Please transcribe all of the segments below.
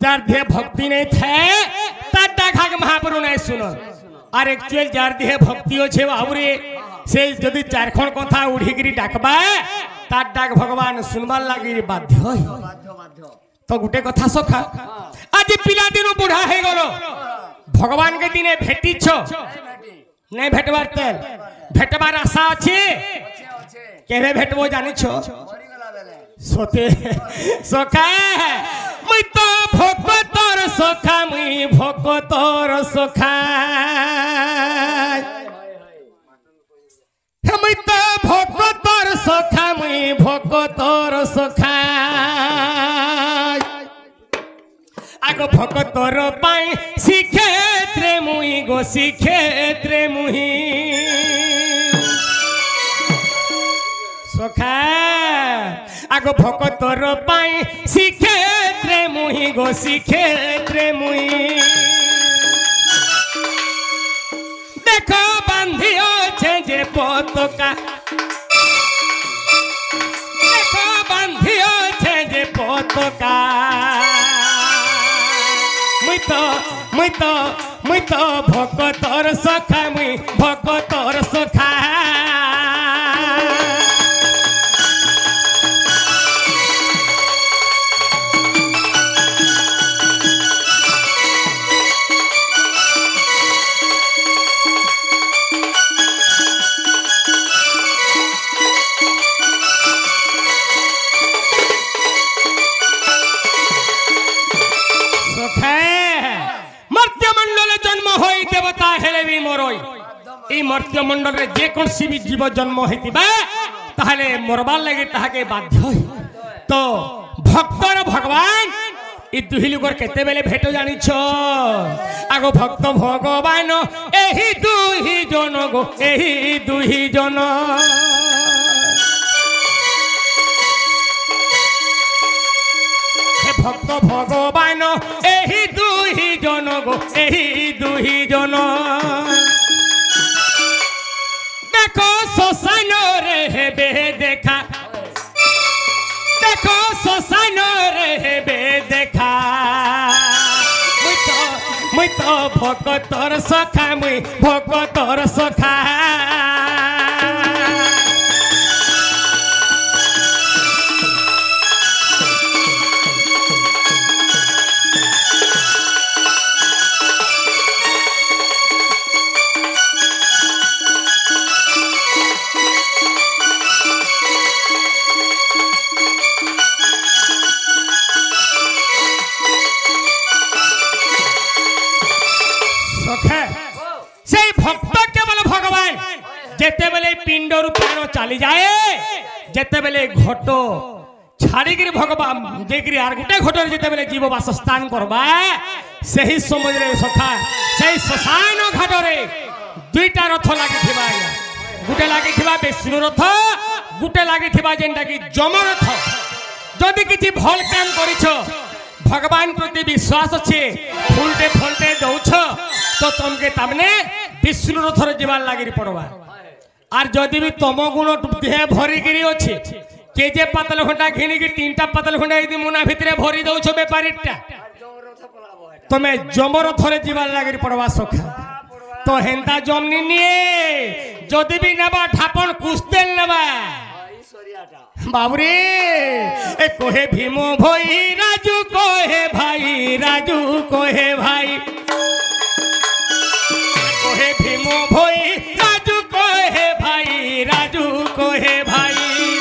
jar देह भक्ति नहीं थे तार डाक हाके महाप्रभु नहीं सुनो और एक्चुअल जार देह भक्ति अच्छे बाबूरे से जदि चारखण कथा उड़ीगिरी डाकबा तार डाक भगवान सुनबार लगी बाध्य तो गोटे कथा सखा आज पिला दिन बुढ़ा है गलो भगवान के दिने भेटी छो नहीं भेटबार तेल भेटबार आशा अच्छे केवे भेटबो जानी छो सोते सखा मुई तो भगतोर सखा मुई भगतोर सखा मुई तो भगतोर सखा मुई भगतोर सखा आगो भगतोर पाई श्रीक्षेत्रे मुई गो श्रीक्षेत्रे मुई सखा आगो भगतोर पाई श्रीक्षेत्रे मुई गो श्रीक्षेत्रे मुई देखो बांधियो छे जे पताका देखो बांधियो छे जे पताका मुई तो भगतोर सखा मुई भगतोर सखा देवता हेले भी मोरई ई मर्त्य मंडल रे जे कोन सी भी जीव जन्म हेतिबा ताहले मरबार लगे ताहाके बाध्य होई तो भक्तर भगवान ई दुही लोगर केते बेले भेटो जानि छ आगो भक्त भगवान एही दुही जन गो एही दुही जन भक्त भगवान एही दुही जन गो एही दुही जन देखो शशान रे हेबे देखा देखो शशान रे हेबे देखा मुई तो भगतोर सखा मुई भगतोर सखा जेते बेले पिंडर प्राण चली जाए जेते बेले घट छाड़ी भगवान जेकि आर गोटे घटर जेते बेले जीव बासस्थान करबा सही समय रे सखा सही शशान घाट रे दुईटा रथ लागिथिबा गुटे लागिथिबा विष्णु रथ गुटे लागिथिबा जेंटा कि जम रथ जदि किछि भल काम करिछ भगवान प्रति विश्वास अच्छे फुलटे फलटे दौछ तो तुमके तमने विष्णु रथ रे जीवार लागि पड़वा आर जदि भी तम गुण देह भरिकी अच्छे के जे पातल घंटा घिनिकी तीनटा पातल घंटा यदि मुना भितर भरी दौछ बेपारीटा तुम्हें जमर थरे जीवार लगे पड़वा सखा तो हेन्ता जमनी निये जदि भी नेबा ठापन कुस्तेल नेबा बाबुरे ए कोहे भीमो भई राजू कोहे भाई कोहे भीमो भई राजू कोहे भाई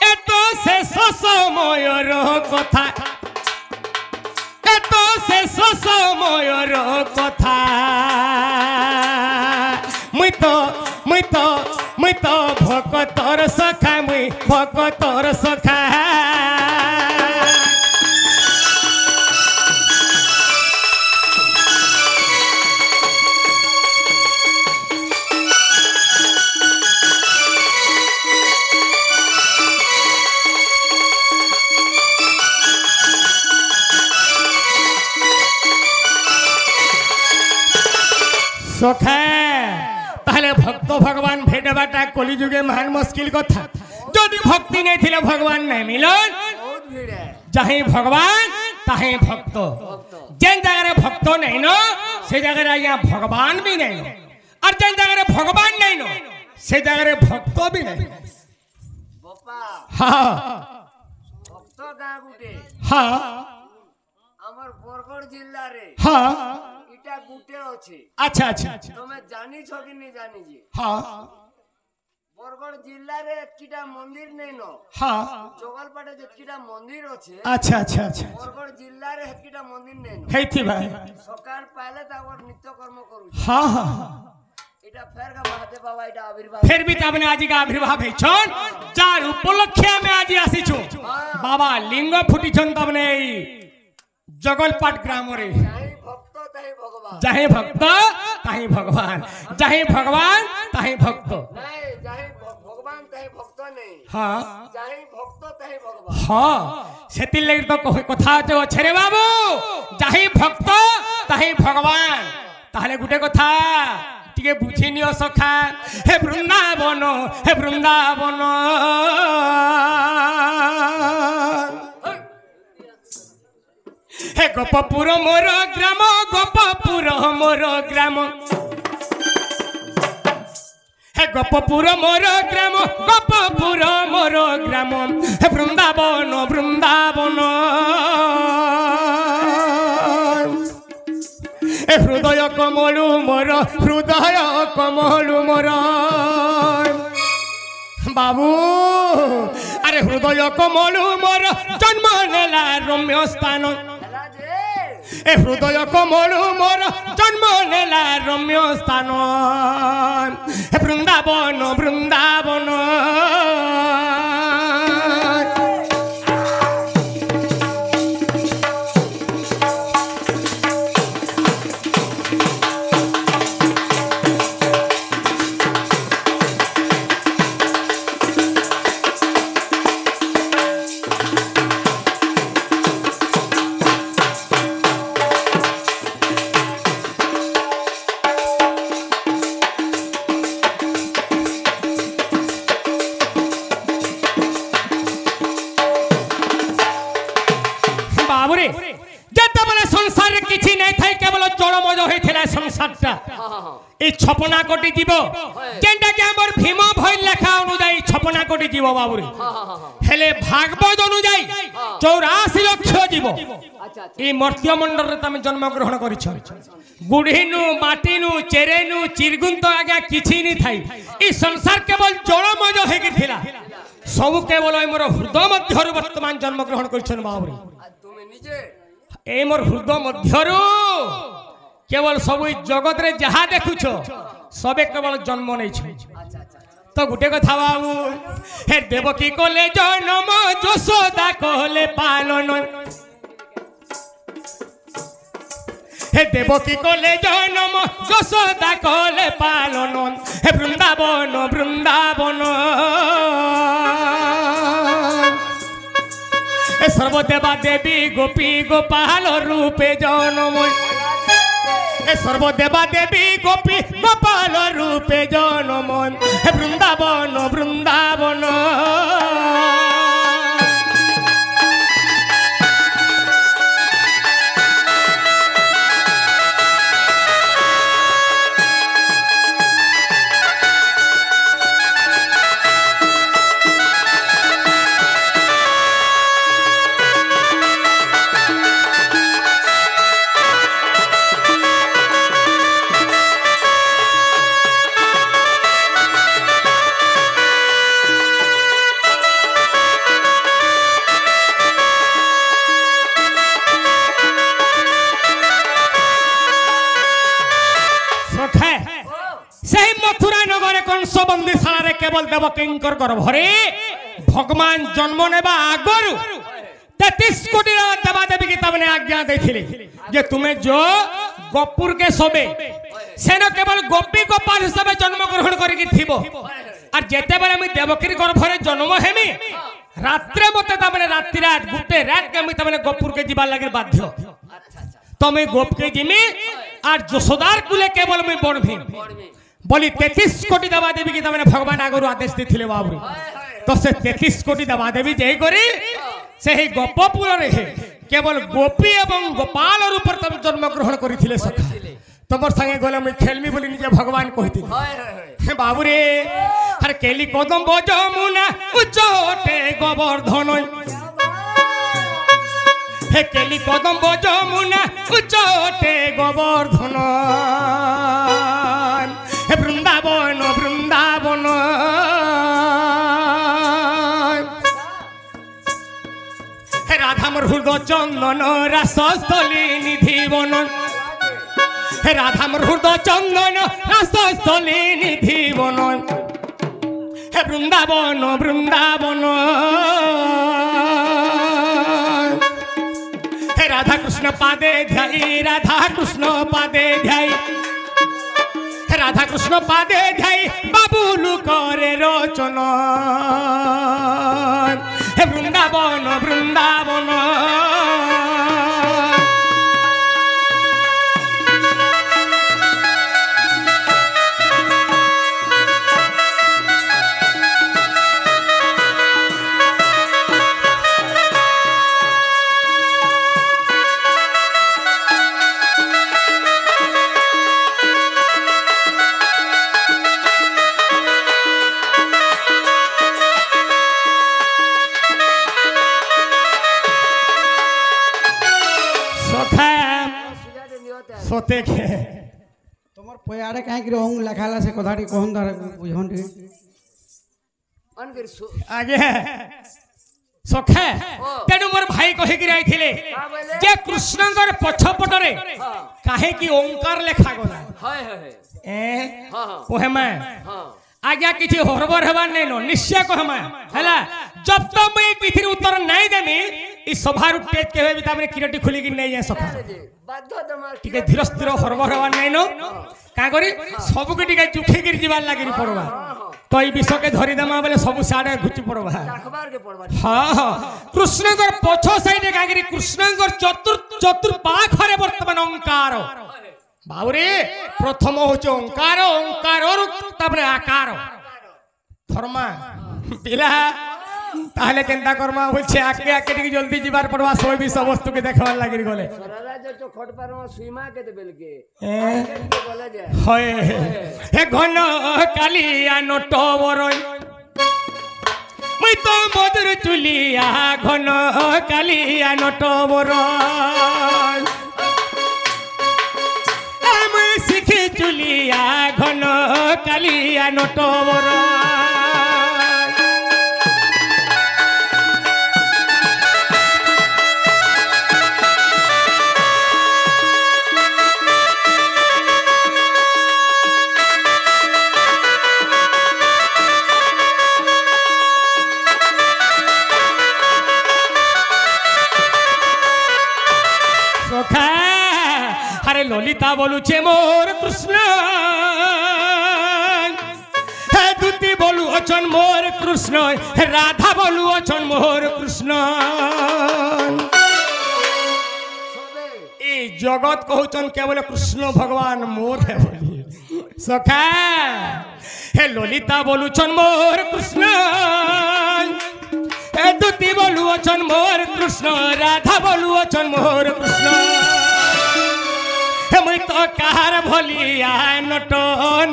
ए तो शेष समयर कथा ए तो शेष समयर कथा मुई तो भगतोर सखा मुई भगतोर सखा सखा ताहले भक्त भगवान भेटबाटा कली जुगे महान मुश्किल कथा जदि भक्ति नहीं थिले भगवान नहीं मिलन जहीं भगवान ताहे भक्त जेन जगह भक्त नहीं नो से जगह आज्ञा भगवान भी नहीं नो और जेन जगह भगवान नहीं नो से जगह भक्त भी नहीं हाँ भक्त गाँ गुटे हाँ আমার বরগড় জিল্লা রে हाँ এটা গুটে আছে अच्छा अच्छा তুমি জানিছ কি নি জানি যে हाँ বরগড় জিল্লা রে কিটা মন্দির নেই ন हाँ জগলপাটে যেতকিটা মন্দির আছে अच्छा अच्छा अच्छा বরগড় জিল্লা রে হেতকিটা মন্দির নেই ন है थी भाई সকাল পাইলে তারপর নিত্যকর্ম করুছ हाँ हाँ এটা ফেরগা মহাদেব বাবা এটা আবির্ভাব फिर भी तबने आज का आविर्भाव है छन चार उपलक्ष्य में आज आसी छु बाबा लिंग फुटी छन तबने जगलपाट ग्राम रे যাই ভক্ত তাই ভগবান जहे भक्त ताही भगवान जहे भगवान ताही भक्त নাই যাই ভগবান তাই ভক্ত নেই हाँ যাই ভক্ত তাই ভগবান हाँ सेति लगी तो कथा जो छरे बाबू जहे भक्त ताही भगवान ताहले गुटे कथा टिके बुझी नियो सखा हे वृंदावन हे गोपपुर मोर ग्राम गोपपुर मोर ग्राम हे गोपपुर मोर ग्राम गोपपुर मोर ग्राम हे वृंदावन वृंदावन ए हृदय कमलु मोर हृदय कमलु मोर बाबू अरे हृदय कमलु मोर जन्म नेला रम्य स्थान হেলা যে ए हृदय कमलु मोर जन्म नेला रम्य स्थान हे वृंदावन वृंदावन बाबुरे जते बले संसार किछि नै थाई केवल जड़मज होइथिला संसारटा ए 56 कोटी जीव जेंटा के हमर भीम भइल लेखा अनुଯାয়ী 56 कोटी जीव बाबुरे हेले भागवत अनुଯାয়ী 84 लाख जीव আচ্ছা আচ্ছা ए मर्त्य मंडल रे तमे जन्म ग्रहण करिछ गुढीनु माटीनु चेरेनु चिरगुंत आगा किछि नै थाई ए संसार केवल जड़मज होइके थिला सब केवल मोर हृदय मध्यरु वर्तमान जन्म ग्रहण करिछन बाबुरे আর তুমি নিজে ए मोर हृदय मध्यरु केवल सब जगत रे जहा देखुछ सबे केवल जन्म नै छ আচ্ছা আচ্ছা तो गुटे कथा बाबू हे देवकी कोले जन्म यशोदा कोले पालन हे देवकी कोले जन्म यशोदा कोले पालन हे वृंदावन वृंदावन ए सर्वदेवा देवी गोपी गोपाल रूपे जन्म ए सर्वदेवा देवी गोपी गोपाल रूपे जन्म हे वृंदावन वृंदावन सही मथुरा नगर कंस बंदीशाला केवल देवकींकर गर्भरे भगवान जन्म नेबा आगरु 33 कोटी देवादेवी की तमने आज्ञा देथिले जे तुम्हें जो गोपुर के सबे सेन केवल गोपी गोपाल हिसाब जन्म ग्रहण करिक थिबो और जेते बेले मी देवकी गर्भरे जन्म हेमी रात्रे मते तमने राति रात गुटे रात के मी तमने गोपुर के जीवा लागि बाध्य तमे गोप के जिमी और यशोदार कुले केवल मी बणभी बोली 33 कोटी देवादेवी की तमने भगवान आगरु आदेश देथिले बाबू तो से 33 कोटी देवादेवी जय करी से ही गोपपुर रे কেবল গোপী এবং গোপাল রূপে তুমি জন্মগ্রহণ করেছিলে সখা তোমার সঙ্গে গলে মুই খেলমি বলি নিজে ভগবান কহিଥିଲି হয় হয় হয় বাবুরে আরে কেলি কদম্ব যমুনা উচ্চটে গোবর্ধন হে কেলি কদম্ব যমুনা উচ্চটে গোবর্ধন হে বৃন্দাবন বৃন্দাবন হে রাধামর হৃদয় চন্দন রাসস্থলী নিধিবন হে রাধামর হৃদয় চন্দন রাসস্থলী নিধিবন হে বৃন্দাবন বৃন্দাবন হে রাধা কৃষ্ণ পাদে ধ্যাই রাধা কৃষ্ণ পাদে ধ্যাই হে রাধা কৃষ্ণ পাদে ধ্যাই বাবুলু করে রচন হে বৃন্দাবন বৃন্দাবন সতে কে তোমার পয়াড়ে কাইকি রং লেখালা সে কথাটি কোন ধরে বুঝন টি অনকর আগে সখা তেণু মোর ভাই কহিকি আইଥିଲେ যে কৃষ্ণঙ্কর পছপটরে কাহে কি ওঙ্কার লেখা গলা হয় হয় হয় এ হ্যাঁ কহেমা হ্যাঁ আজ্ঞা কিছু হরবর হবার নাই নিশ্চয় কহমা হেলা জব তো মুই কিথির উত্তর নাই দেমি ই সভার টেজ কেবে বি তামনে কিরটি খুলি কি নাই সখা বাধ্য তোমার টিকে ধীর স্থির হরবর হবার নাই নো কা করি সবকে টিকে চুখি গির যিবার লাগিরি পড়বা তো এই বিষকে ধরি দেমা বলে সবু সাড়ে ঘুচি পড়বা আখবার কে পড়বা হ্যাঁ হ্যাঁ কৃষ্ণঙ্কর পছ সাইডে কাগিরি কৃষ্ণঙ্কর চতুর পাখরে বর্তমান ওঙ্কার বাউরে প্রথম হচ্ছে ওঙ্কার ওঙ্কার তারপরে আকার ধর্মা পিলা তাহলে কেনতা করমা বলছে আগে আগে টিকে জলদি যাবার পড়বা সব বিষয় বস্তুকে দেখবার লাগির গলে সরারাজ তো খট পারমা সুইমা কে দেবেলকে হ্যাঁ কে বলা যায় হয় হে ঘন কালিয়া নট বরই মুই তো মধুর চুলিয়া ঘন কালিয়া নট বরই আমি শিখি চুলিয়া ঘন কালিয়া নট বরই আরে ললিতা বলুছে মোর কৃষ্ণ হে দুতি বলু অছন মোর কৃষ্ণ হে রাধা বলু অছন মোর কৃষ্ণ এই জগৎ কহুছন কেবল কৃষ্ণ ভগবান মোর হে বলি সখা হে ললিতা বলুছন মোর কৃষ্ণ হে দুতি বলু অছন মোর কৃষ্ণ রাধা বলু অছন মোর কৃষ্ণ হে মুই তো কাহার ভলিয়া নট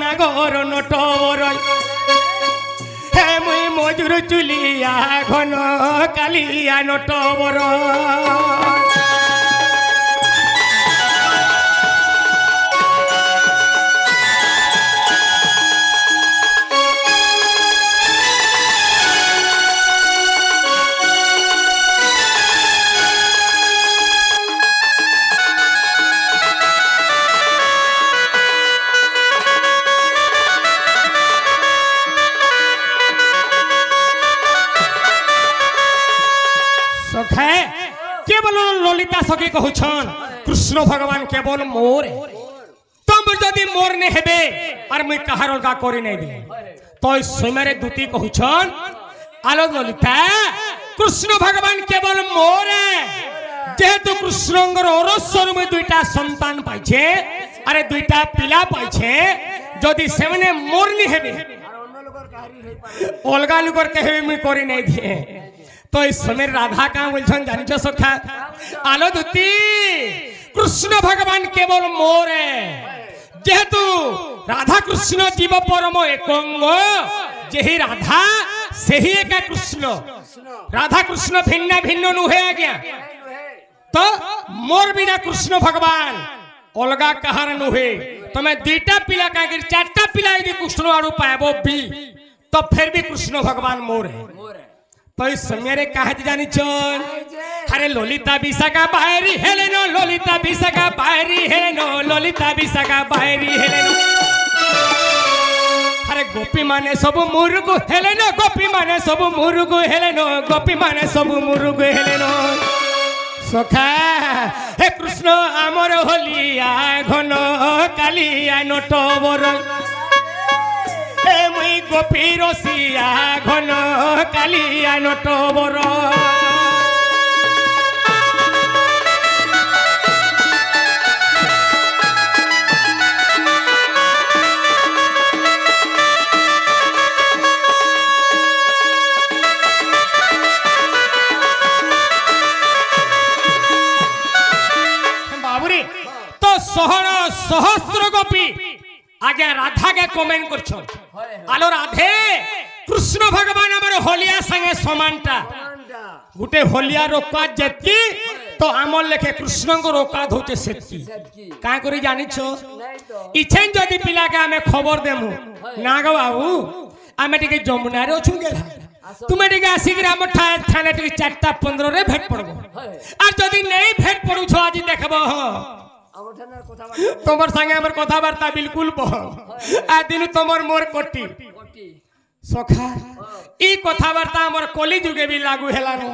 নাগর নট বরই হে মুই মজুর চুলিয়া ঘন কালিয়া নট বরই কেবল ললিতা সখী কহুছন কৃষ্ণ ভগবান কেবল মোর তুম যদি মোর নে হেবে আর মুই কাহার অলগা করি নাই দে তো সমୟରେ দুতি কহুছন আলো ললিতা কৃষ্ণ ভগবান কেবল মোর যেহেতু কৃষ্ণঙ্কর অরস্বর মুই দুইটা সন্তান পাইছে আরে দুইটা পিলা পাইছে যদি সেমানে মোর নি হেবে অলগা লোকর কেহে মুই করি নাই দিয়ে तो इस समय राधा का बोलछन जानिछ सखा आलो दुती कृष्ण भगवान केवल मोर जेहेतु राधा कृष्ण जीव परम एकंग जेहि राधा सेही एका कृष्ण राधा कृष्ण भिन्न भिन्न नुहे आज्ञा तो मोर बिना कृष्ण भगवान अलगा कहार नुहे तमे दीटा पिला का चारटा पिला यदि कृष्ण आड़ू पाएबो भी तो फिर भी कृष्ण भगवान मोर है तो इस समय रे कहत जानी चल अरे ललिता बिशाखा बाहरी हेलेनो ललिता बिशाखा बाहरी हेलेनो ललिता बिशाखा बाहरी हेलेनो अरे गोपी माने सब मुरुगु हेलेनो गोपी माने सब मुरुगु हेलेनो गोपी माने सब मुरुगु हेलेनो सखा हे कृष्ण आमर होलिया घन कालिया नटवर मुई गोपी रसिया घन कालिया नटवर बाबुरी तो सहन सहस्र गोपी आगे राधा के कमेंट करछन आलो राधे कृष्ण भगवान हमर होलिया संगे समानटा गुटे होलिया रोका जेतकी तो आमर लेखे कृष्ण को रोका धोचे सेतकी का करी जानि छो इछेन जदी पिला के हमें खबर देमु ना गो बाबू आमे टिके जमुना रे अछु गेला तुमे टिके आसिक हम थाने टिके 4:15 रे भेट पड़बो आ जदी नहीं भेट पड़ू छो आज देखबो तोमर संगे हमर कथा वार्ता बिल्कुल आ दिन तोमर मोर कोटी सखा ई कथा वार्ता हमर कली जुगे भी लागू हेलानो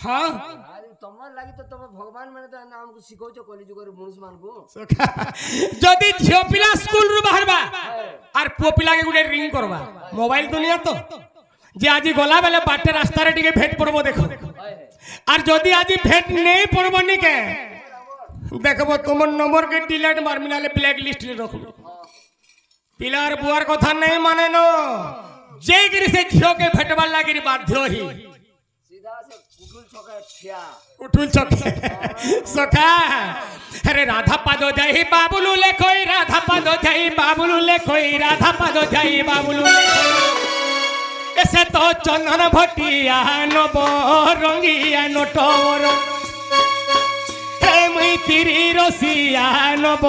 हां तमर लागि तो तम भगवान माने तो नाम को सिखौ छ कली जुगर मनुष्य मान को सखा जदी झियो पिला स्कूल रु बाहरबा आर पो पिला के गुडे रिंग करबा मोबाइल दुनिया तो जे आजी गोला बेले बाटे रास्ता रे टिके भेट पड़बो देखो आर जदी आजी भेट नहीं पड़बो नि के देखबो तुम नंबर के डिलीट मारमिनाले ब्लैक लिस्ट रे रखबो पिलार बुआर कथा नहीं माने नो जे गिरी से झियो के भेटवा लागिरी बाध्य ही सीधा से उठुल छके सखा अरे राधा पादो जाई बाबुलू ले कोई राधा पादो जाई बाबुलू ले कोई राधा पादो जाई बाबुलू ले ऐसे तो चंदन भटिया नब रंगिया नटवर मुई तिरी रसिया नब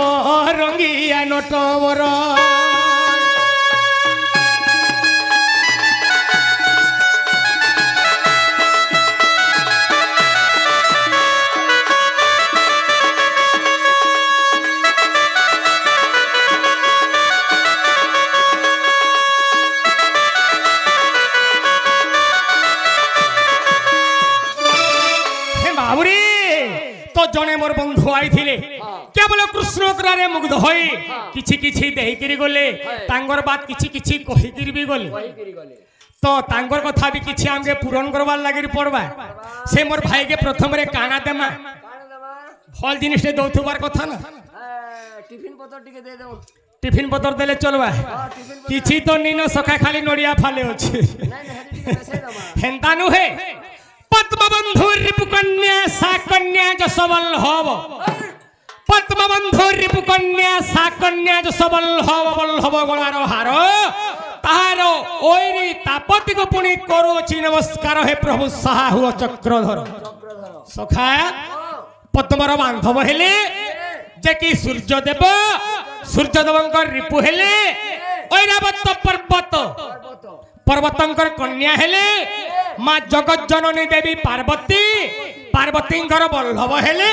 रंगिया नटवर तो जने मोर बंधु आई थिले केवल कृष्ण करारे मुग्ध होई किछि किछि देहि करी गले तांगर बात किछि किछि कहि करी भी गले तो तांगर कथा भी किछि हमके पूरण करवार लागि पड़बा से मोर भाई के प्रथम रे काना देमा फल जिनिस दे दउथबार कथा ना टिफिन पतर टिके दे दउ टिफिन पतर देले चलबा किछि तो नीनो सखा खाली नडिया फाले अछि हेंता नु हे पद्मबंधु रिपुकन्या साकन्या जसवल हव पद्मबंधु रिपुकन्या साकन्या जसवल हव बल्लभ गलार हार ताहार ओइरी तापति को पुणी करूछि नमस्कार हे प्रभु साहु चक्रधर सखा पद्मर बांधव हेले जे कि सूर्यदेव सूर्यदेवंकर रिपु हेले ऐरावत पर्वत पर्वतंकर कन्या हेले मां जगत जननी देवी पार्वती पार्वतींकर बल्लभ हेले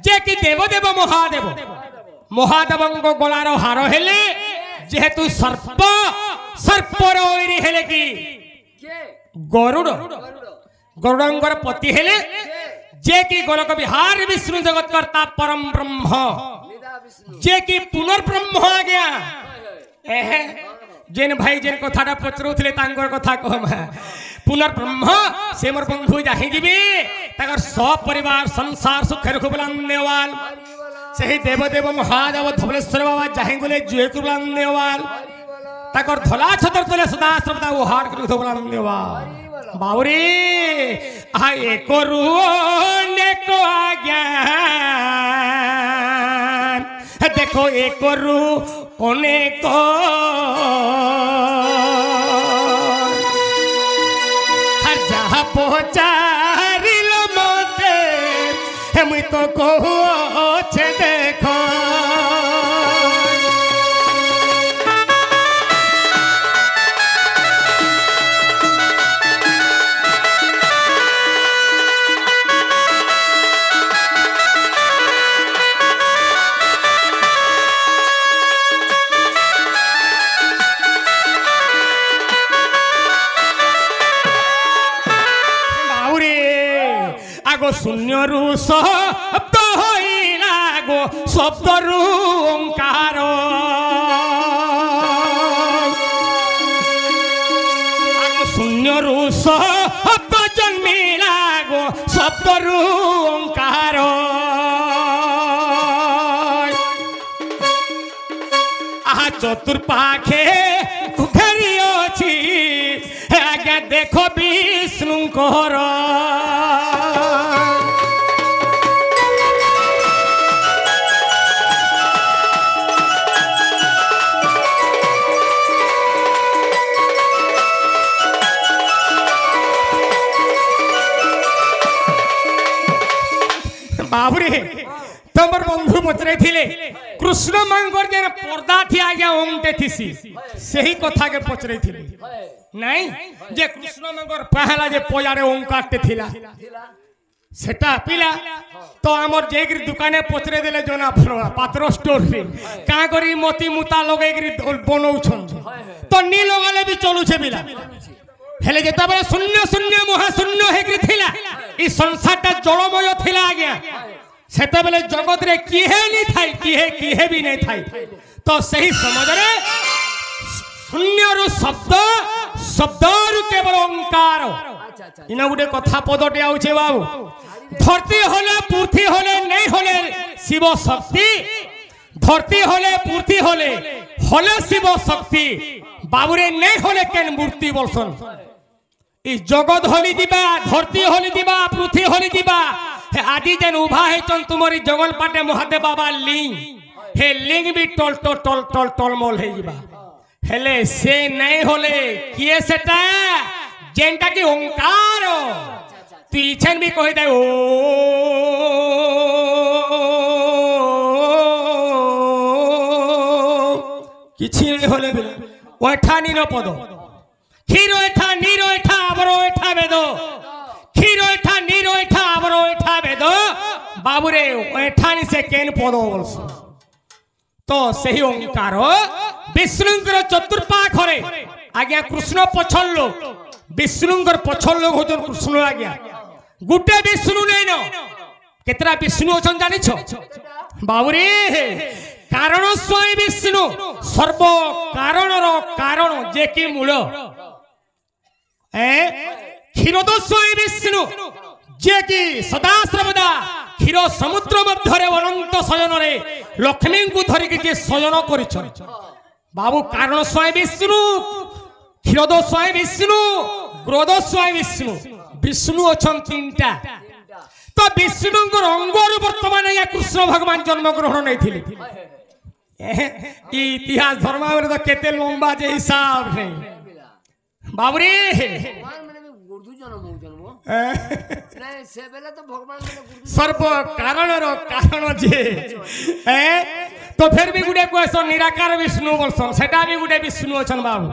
जे कि देवदेव महादेव महादेवंक गलार हार हेले जेहेतु सर्प सर्पर ओइरी हेले कि गरुड़ गरुड़ंकर पति हेले जे कि गोलक विहार विष्णु जगत कर्ता परम ब्रह्म जे कि पुनर्ब्रह्म आ गया एहे जेन भाई जेन कथाटा पचरुथले तांकर कथा कहम पुनर्ब्रह्म से मोर बंधु जाहि जिबे ताकर सब परिवार संसार सुखेर खुबलान्देवाल सही देवदेव महादेव धवलेश्वर बाबा जाहि गले जुए खुबलान्देवाल ताकर धला छतर तले सदा सर्वदा उहार कर खुबलान्देवाल বাউরে আয়ে করু অনেক আজ্ঞা দেখো এ করু অনেক আর যাহা পচারিল মতে মুই তো কହୁছে দেখো আগো শূন্যরু শব্দ হইলা গো শব্দরু ওঙ্কার আগো শূন্যরু শব্দ জন্মিলা গো শব্দরু ওঙ্কার আহা চতুর্পাখে ঘেরি অছি আজ্ঞা দেখো বিষ্ণুঙ্কর বাবুরে তোমার বন্ধু পচরাইলে কৃষ্ণ মাঙ্কর যে পর্দা থি আজ্ঞা ওংটে থিসি সেই কথাকে পচরাইলে নাই যে কৃষ্ণ মাঙ্কর পহলা যে পজারে ওঙ্কারতে থিলা সেটা পিলা তো আমার যেগিরি দোকানে পচরে দেলে জনা পড়বা পাত্র স্টোর রে কা করি মতি মুতা লগাইগিরি বনৌছন তো নি লগালে বি চলুছে বিলা হেলে যেতবেলে শূন্য শূন্য মহাশূন্য হেগিরি থিলা এই সংসারটা জলময় থিলা আজ্ঞা সেতবেলে জগতরে কিহে নি থাই কিহে বি নাই থাই তো সেই সমাজরে শূন্যরু শব্দ শব্দরু কেবল ওঙ্কার ইনা গুটে কথা পদটে আউছে বাবু ধরতি হলে পৃথিবী হলে নেই হলে শিব শক্তি ধরতি হলে পৃথিবী হলে হলে শিব শক্তি বাবুরে নেই হলে কেন মূর্তি বলছন এই জগৎ হলি দিবা ধরতি হলি দিবা পৃথিবী হলি দিবা আজি যেন উভা হয়েছন তোমার এই জগল পাটে মহাদেব বাবা লিঙ্গ হে লিঙ্গ বি টল টল টল টল টলমল হয়ে যাবা হেলে সে নাই হলে কিয়ে সেটা যেটা কি ওঙ্কার তুই ইচ্ছেন বি কই দে ও কিছু হলে ওঠা নির পদ ক্ষীর ওঠা নির ওঠা আবার ওঠা বেদ ক্ষীর ওঠা নির ওঠা আবার ওঠা বেদ বাবুরে ওঠানি সে কেন পদ বলছ তো সেই ওঙ্কার বিষ্ণুঙ্কর চতুর্পাখরে আজ্ঞা কৃষ্ণ পছল লোক বিষ্ণুঙ্কর পছল লোক হচ্ছেন কৃষ্ণ আজ্ঞা গোটে বিষ্ণু নেই ন কেতটা বিষ্ণু অছন জানিছ বাবুরে কারণ স্বয়ং বিষ্ণু সর্ব কারণর কারণ যে কি মূল ক্ষীরদ স্বয়ং বিষ্ণু যে কি সদা সর্বদা ক্ষীর সমুদ্র মধ্যে অনন্ত শয়নরে লক্ষ্মীଙ୍କୁ ধরিকি যে শয়ন করিছ বাবু কারণ স্বয়ং বিষ্ণু ক্ষীরদ স্বয়ং বিষ্ণু ক্রোধ স্বয়ং বিষ্ণু বিষ্ণু অছন তিনটা তো বিষ্ণুঙ্কর অঙ্গরু বর্তমানে কৃষ্ণ ভগবান জন্মগ্রহণ নেইଥିଲେ ইতিহাস ধর্মাবলী তো কেতে লম্বা যে হিসাব নেই বাবুরে সর্ব কারণর কারণ যে তো ফের বি গুটে কয়েছন নিরাকার বিষ্ণু বলছন সেটা বি গুটে বিষ্ণু অছন বাবু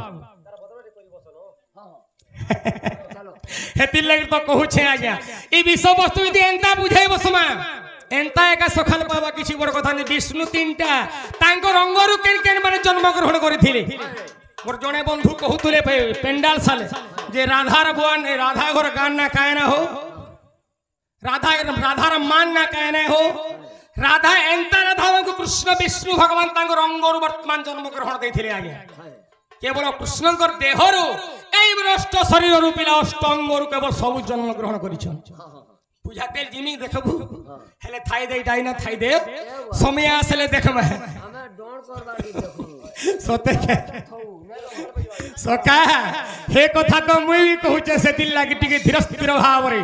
হেতির লাগি তো কহুছে আজ্ঞা এই বিষয়বস্তু যদি এন্তা বুঝাই বসমা এন্তা একা সখাল পাবা কিছু বড় কথা নেই বিষ্ণু তিনটা তাঙ্কর অঙ্গরু কেন কেন মানে জন্মগ্রহণ করেছিলে মোর জনে বন্ধু কহুতুলে পেন্ডাল সালে যে রাধার বুয়ান রাধা ঘর গান না কায় না হো রাধার মান না কায় না হো রাধা এন্তা রাধা কৃষ্ণ বিষ্ণু ভগবান তাঙ্কর অঙ্গরু বর্তমান জন্মগ্রহণ ଦେଇଥିଲେ আগে কেবল কৃষ্ণঙ্কর দেহরু এই বিনষ্ট শরীররু পিলা অষ্টঙ্গরু কেবল সবু জন্মগ্রহণ করিছন বুঝাতে জিমি দেখবু হেলে থাই দে ডাইনা থাই দে সময় আসলে দেখবা আমরা ডর করবা কি দেখো সতে ସକା ହେ କଥା ତ ମୁଇଁ ବି କହୁଛେ ସେଥିର୍ ଲାଗି ଟିକେ ଧୀର ସ୍ଥିର ଭାବରେ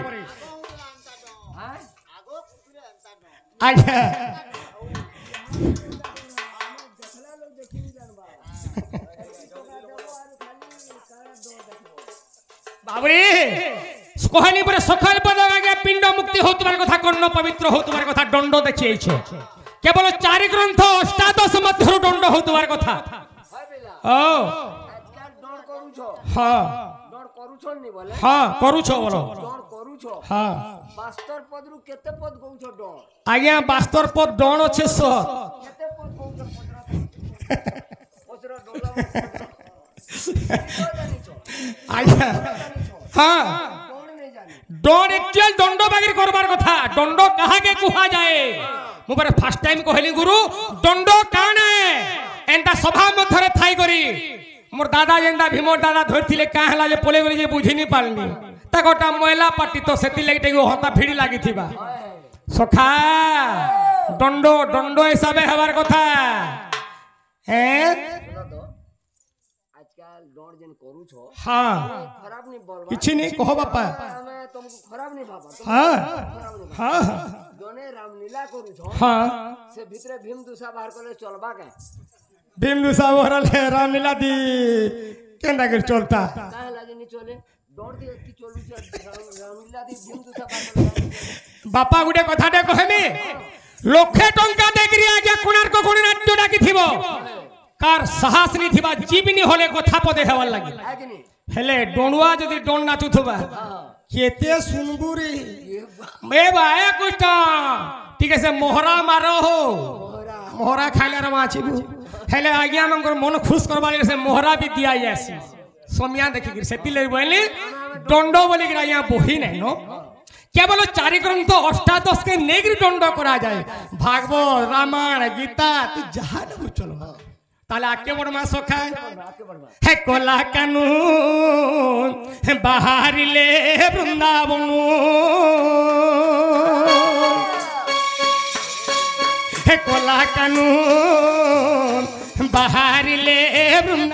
ଆଜ୍ଞା ବାବୁରେ कहनी पर सकाल पद आगे पिंड मुक्ति होतबार कथा कर्ण पवित्र होतबार कथा दंड देखि आइछो केवल 4 ग्रंथ अष्टादश मध्यरु दंड होतबार कथा ओ आजकल डर करूछो हां डर करूछो नी बोले हां करूछो बोलो डर करूछो हां बास्तर पदरु केते पद कहूछो डर आज्ञा बास्तर पद डण अछि 100 केते पद कहूछो पचरा डोला आज्ञा हां कौन नहीं जाने दंड एक्चुअल दंड बागिर करबार कथा दंड कहा के कुहा जाए मु पर फर्स्ट टाइम कहली गुरु दंड काने एंता सभा मध्यरे थाई करी मोर दादा जेंदा भीमो दादा धरथिले का हला जे पोले गली जे बुझी नि पालनी ता गोटा महिला पार्टी तो सेति लागि टेगो हता भिड़ी लागि थिबा सखा दंड दंड हिसाबे हबार कथा हैं सुनो तो आजकल डर जेन करूछो हां खराब नहीं बोलबा किछि नहीं कहो बापा हमें तुमको खराब नहीं भाबा हां खराब नहीं हां जोने रामलीला करूछो हां से भीतरे भीम दूसरा बाहर करले चलबा के भीमलू साहब हरले रामलीला दी केंदा कर चलता काहे लागे नहीं चले डर दे की चलू रामलीला दी भीम दूसरा बाहर करले बापा गुटे कथाटे कहमी लक्षे टंका देकरी आज्ञा कोणार्क कोण नाट्य डाकी थिबो कार साहस नी थिबा जीवनी होले कथा पदे हेवार लागि आगे नहीं हेले डोणुआ जदी डोन नाचुथबा केते सुनबुरी ए बाए कुछ ठीक है से मोहरा मारो हो मोहरा खाइले रे माछिबू हेले आज्ञा मंगर मन खुश करबा से मोहरा भी दिया जासी सोमिया देखि गिर सेति ले बोली दंड बोली गिरा यहाँ बही नहीं नो केवल 4 ग्रंथ अष्टादश के नेग्री दंड करा जाए भागवत रामायण गीता तू जहां न चलो ताले आके बड़ मा सखा हे कोला कानून बाहर ले वृंदावन हे कोला कानून बाहर ले वृंदावन